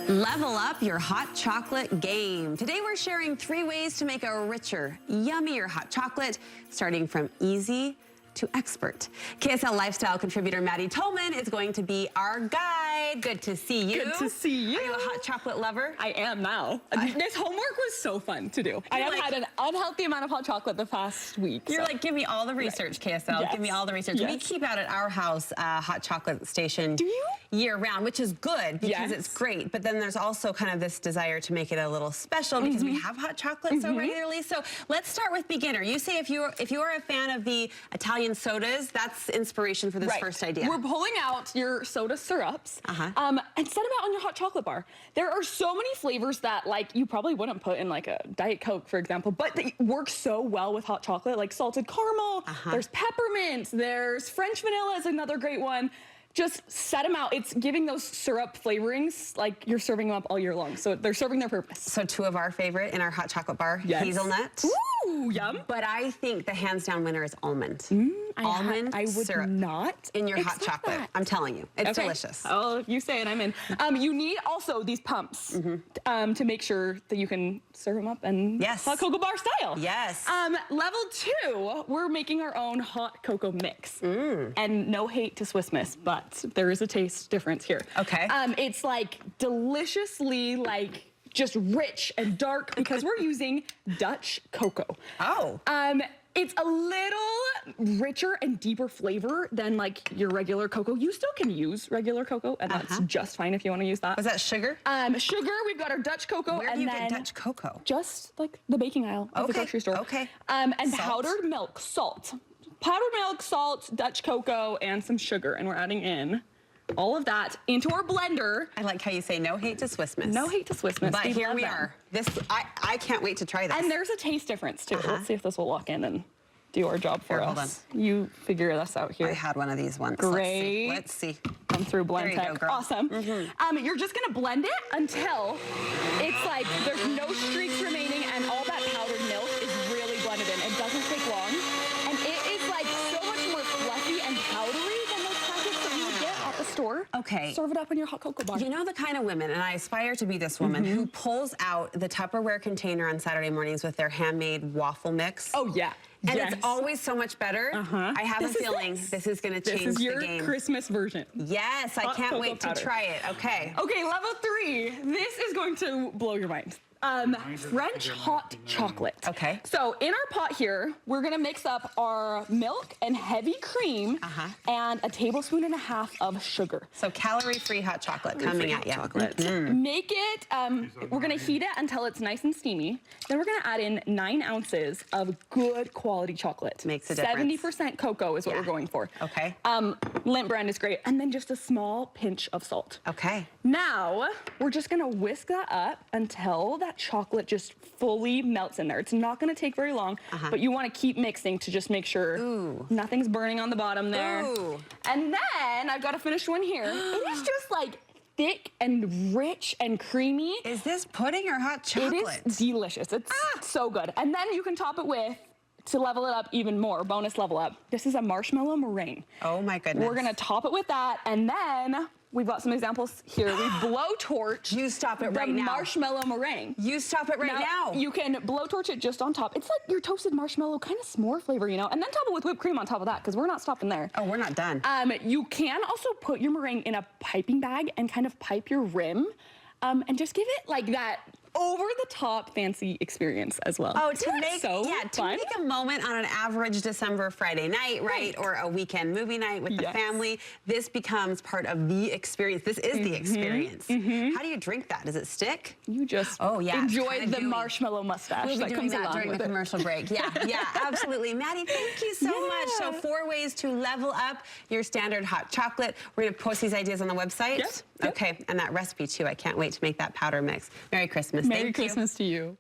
Level up your hot chocolate game. Today we're sharing 3 ways to make a richer, yummier hot chocolate, starting from easy to expert. KSL lifestyle contributor Maddy Tolman is going to be our guide. Good to see you. Good to see you. Are you a hot chocolate lover? I am now. This homework was so fun to do. I have had an unhealthy amount of hot chocolate the past week. You're like, give me all the research, right. KSL. Yes. Give me all the research. Yes. We keep out at our house hot chocolate station. Do you? Year round, which is good because it's great. But then there's also kind of this desire to make it a little special because we have hot chocolate so regularly. So let's start with beginner. You say if you are a fan of the Italian sodas, that's inspiration for this first idea. We're pulling out your soda syrups and set them out on your hot chocolate bar. There are so many flavors that like you probably wouldn't put in like a Diet Coke, for example, but they work so well with hot chocolate, like salted caramel, there's peppermint, there's French vanilla is another great one. Just set them out. It's giving those syrup flavorings like you're serving them up all year long. So they're serving their purpose. So 2 of our favorite in our hot chocolate bar, hazelnut. Ooh, yum. But I think the hands down winner is almond. Almond I would syrup not in your hot chocolate. I'm telling you, it's delicious. Oh, you say it, I'm in. You need also these pumps to make sure that you can serve them up and hot cocoa bar style. Yes. Level 2, we're making our own hot cocoa mix. And no hate to Swiss Miss, but there is a taste difference here. Okay. It's like deliciously like just rich and dark because we're using Dutch cocoa. Oh. It's a little richer and deeper flavor than like your regular cocoa. You still can use regular cocoa, and that's just fine if you want to use that. Was that sugar? Sugar, we've got our Dutch cocoa. Where do you get Dutch cocoa? Just like the baking aisle of the grocery store. Okay. And powdered milk, salt. Powdered milk, salt, Dutch cocoa, and some sugar. And we're adding in all of that into our blender. I like how you say no hate to Swiss Miss. No hate to Swiss Miss. But here we are. I can't wait to try this. And there's a taste difference too. Let's see if this will lock in and do our job for us. Hold on. You figure this out here. I had one of these once. Great. Let's see. Come through blend tech. There you go, girl. Awesome. You're just gonna blend it until it's like there's no streaks remaining and all that powdered milk is really blended in. It doesn't take long. And it is like so much more fluffy and powdery than those packets that you would get at the store. Okay. Serve it up in your hot cocoa bar. You know the kind of women, and I aspire to be this woman, who pulls out the Tupperware container on Saturday mornings with their handmade waffle mix. Oh, yeah. And it's always so much better. I have a feeling this is going to change the game. This is your Christmas version. Yes, I can't wait to try it. Okay. Okay, level 3. This is going to blow your mind. French hot chocolate. Okay. So in our pot here, we're gonna mix up our milk and heavy cream and a tablespoon and a half of sugar. So calorie-free hot chocolate coming at you. Make it, we're gonna heat it until it's nice and steamy. Then we're gonna add in 9 ounces of good quality chocolate. Makes a difference. 70% cocoa is what we're going for. Okay. Lindt brand is great. And then just a small pinch of salt. Okay. Now, we're just gonna whisk that up until that chocolate just fully melts in there. It's not gonna take very long, but you wanna keep mixing to just make sure nothing's burning on the bottom there. And then, I've got a finished one here. It is just like thick and rich and creamy. Is this pudding or hot chocolate? It is delicious. It's so good. And then you can top it with, to level it up even more, bonus level up, this is a marshmallow meringue. Oh my goodness. We're gonna top it with that, and then we've got some examples here. We blowtorch. You stop it right now. The marshmallow meringue. You stop it right now. You can blowtorch it just on top. It's like your toasted marshmallow kind of s'more flavor, you know? And then top it with whipped cream on top of that, because we're not stopping there. Oh, we're not done. You can also put your meringue in a piping bag and kind of pipe your rim, and just give it like that over-the-top fancy experience as well. Oh, to make a moment on an average December Friday night, right? Or a weekend movie night with the family. This becomes part of the experience. This is the experience. How do you drink that? Does it stick? You just enjoy the marshmallow mustache. We'll be doing that during the commercial break. Yeah, absolutely. Maddy, thank you so much. So 4 ways to level up your standard hot chocolate. We're going to post these ideas on the website. Okay, and that recipe too. I can't wait to make that powder mix. Merry Christmas. Merry Christmas to you.